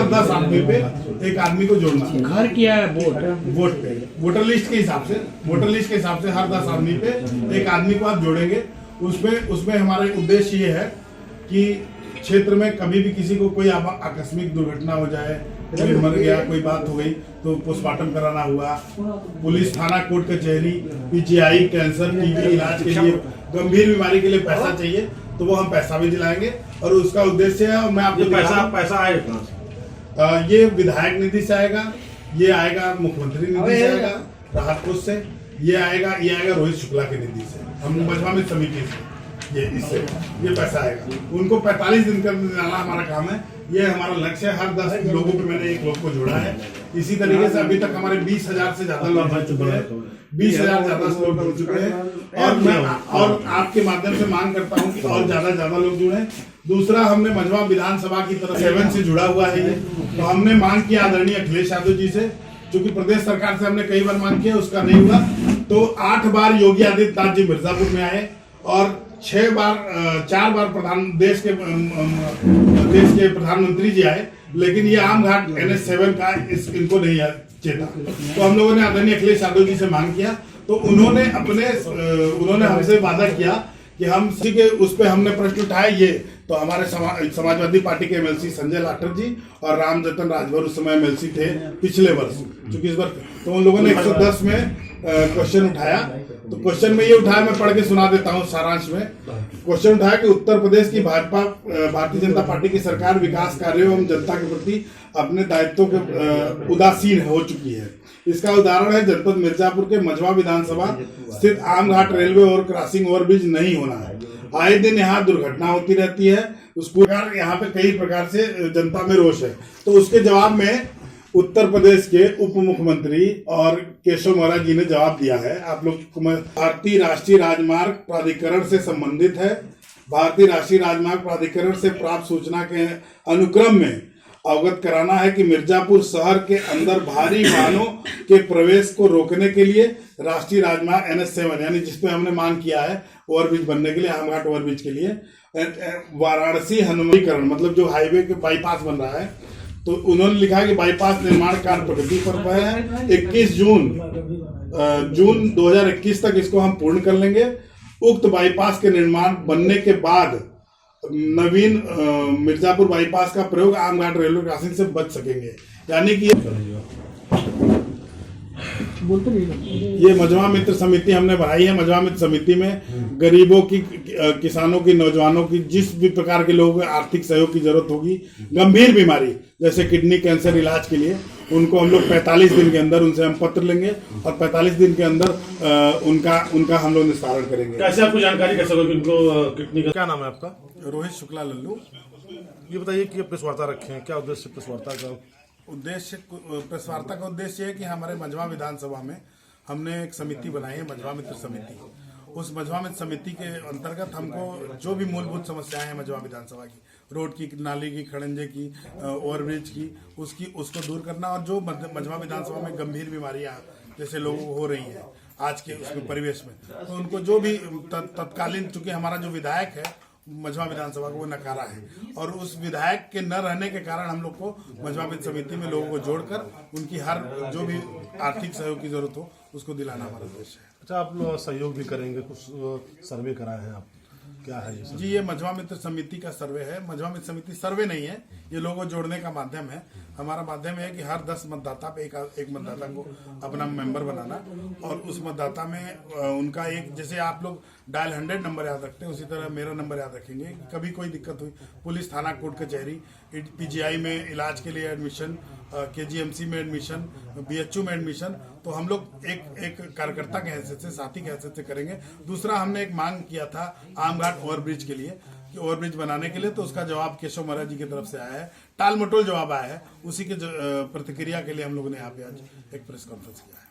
हर 10 आदमी पे एक आदमी को जोड़ना। घर किया है वोट पे, वोटर लिस्ट के हिसाब से हर 10 आदमी पे एक आदमी को आप जोड़ेंगे। उसमें हमारा उद्देश्य ये है कि क्षेत्र में कभी भी किसी को कोई आकस्मिक दुर्घटना हो जाए, कोई मर गया, कोई बात हो गई तो पोस्टमार्टम कराना हुआ, पुलिस थाना कोर्ट कचहरी, पीजीआई, कैंसर, टीबी इलाज के लिए, गंभीर बीमारी के लिए पैसा चाहिए तो वो हम पैसा भी दिलाएंगे। और उसका उद्देश्य है, और मैं आपको पैसा आएगा, ये विधायक निधि से आएगा, ये आएगा मुख्यमंत्री निधि से आएगा, राहत कोष से, ये आएगा रोहित शुक्ला की निधि से, हम मझवा मित्र समिति से इससे ये पैसा आएगा। उनको 45 दिन का दिलाना हमारा काम है, ये हमारा लक्ष्य है। हर 10 लोगों पे मैंने एक लोग को जोड़ा है। इसी तरीके से अभी तक हमारे 20,000 से ज्यादा लोग जुड़ चुके हैं, 20,000 ज्यादा लोग जुड़ चुके हैं। और मैं और आपके माध्यम से मांग करता हूँ कि और ज्यादा लोग जुड़े। दूसरा, हमने मझवा विधानसभा की तरफ 7 से जुड़ा हुआ है ये, तो हमने मांग किया आदरणीय अखिलेश यादव जी से, चूंकि प्रदेश सरकार से हमने कई बार मांग किया, उसका नहीं हुआ, तो 8 बार योगी आदित्यनाथ जी मिर्जापुर में आए और 4 बार देश के प्रधानमंत्री जी आए, लेकिन ये आम घाट NH7 का इनको नहीं चेता। तो हम लोगों ने आदरणीय अखिलेश यादव जी से मांग किया, तो उन्होंने हमसे वादा किया कि हम इसी के उस पे हमने प्रश्न उठाया। ये तो हमारे समाजवादी पार्टी के MLC संजय लाटर जी और राम जतन राजभर उस समय MLC थे पिछले वर्ष, चूंकि इस बार तो उन लोगों ने 110 में क्वेश्चन उठाया। तो क्वेश्चन में ये उठाया, मैं पढ़ के सुना देता हूँ सारांश में। क्वेश्चन उठाया कि उत्तर प्रदेश की भारतीय जनता पार्टी की सरकार विकास कार्यों एवं जनता के प्रति अपने दायित्वों के उदासीन हो चुकी है। इसका उदाहरण है जनपद मिर्जापुर के मझवा विधानसभा स्थित आम घाट रेलवे और क्रॉसिंग ओवरब्रिज नहीं होना है। आए दिन यहाँ दुर्घटना होती रहती है, उसको यहाँ पे कई प्रकार से जनता में रोष है। तो उसके जवाब में उत्तर प्रदेश के उप मुख्यमंत्री और केशव मौर्य जी ने जवाब दिया है। आप लोग भारतीय राष्ट्रीय राजमार्ग प्राधिकरण से संबंधित है। भारतीय राष्ट्रीय राजमार्ग प्राधिकरण से प्राप्त सूचना के अनुक्रम में अवगत कराना है कि मिर्जापुर शहर के अंदर भारी वाहनों के प्रवेश को रोकने के लिए राष्ट्रीय राजमार्ग NH7 यानी जिसपे हमने मांग किया है ओवरब्रिज बनने के लिए, आमघाट ओवरब्रिज के लिए, वाराणसी हनुमानीकरण मतलब जो हाईवे के बाईपास बन रहा है, तो उन्होंने लिखा है कि बाईपास निर्माण कार्य प्रगति पर है। 21 जून 2021 तक इसको हम पूर्ण कर लेंगे। उक्त बाईपास के निर्माण बनने के बाद नवीन मिर्जापुर बाईपास का प्रयोग आमघाट रेलवे क्रॉसिंग से बच सकेंगे। यानी कि ये मझवा मित्र समिति हमने बनाई है। मझवा मित्र समिति में गरीबों की, किसानों की, नौजवानों की, जिस भी प्रकार के लोगों को आर्थिक सहयोग की जरूरत होगी, गंभीर बीमारी जैसे किडनी कैंसर इलाज के लिए, उनको हम लोग 45 दिन के अंदर उनसे हम पत्र लेंगे और 45 दिन के अंदर उनका हम लोग निस्तारण करेंगे। कैसे आपको जानकारी कैसे होगी उनको किडनी का? क्या नाम है आपका? रोहित शुक्ला लल्लू। ये बताइए कि प्रेस वार्ता रखे हैं, क्या उद्देश्य प्रेस वार्ता का? प्रेस वार्ता का उद्देश्य है कि हमारे मझवा विधानसभा में हमने एक समिति बनाई है, मझवा मित्र समिति। उस मझवा मित्र समिति के अंतर्गत हमको जो भी मूलभूत समस्याएं हैं मझवा विधानसभा की, रोड की, नाली की, खड़ंजे की, ओवरब्रिज की, उसको दूर करना, और जो मझवा विधानसभा में गंभीर बीमारियां जैसे लोगों को हो रही है आज के उसमें परिवेश में, तो उनको जो भी तत्कालीन, चूंकि हमारा जो विधायक है मझवा विधानसभा को वो नकारा है, और उस विधायक के न रहने के कारण हम लोग को मझवा मित्र समिति में लोगों को जोड़कर उनकी हर जो भी आर्थिक सहयोग की जरूरत हो उसको दिलाना हमारा उद्देश्य है। अच्छा, आप लोग सहयोग भी करेंगे, कुछ सर्वे कराए हैं आप, क्या है ये? जी, ये मझवा मित्र समिति का सर्वे है। मझवा मित्र समिति सर्वे नहीं है, ये लोगों को जोड़ने का माध्यम है। हमारा माध्यम है कि हर 10 मतदाता पे एक मतदाता को अपना मेंबर बनाना, और उस मतदाता में उनका एक, जैसे आप लोग डायल 100 नंबर याद रखते हैं, उसी तरह मेरा नंबर याद रखेंगे। कभी कोई दिक्कत हुई, पुलिस थाना कोर्ट कचहरी, पीजीआई में इलाज के लिए एडमिशन, KGMC में एडमिशन, BHU में एडमिशन, तो हम लोग एक कार्यकर्ता के हैसियत से, साथी के हैसियत से करेंगे। दूसरा, हमने एक मांग किया था आमघाट ओवरब्रिज के लिए, कि ओवरब्रिज बनाने के लिए, तो उसका जवाब केशव मौर्य जी की तरफ से आया है, टाल मटोल जवाब आया है। उसी के प्रतिक्रिया के लिए हम लोगों ने यहाँ पे आज एक प्रेस कॉन्फ्रेंस किया है।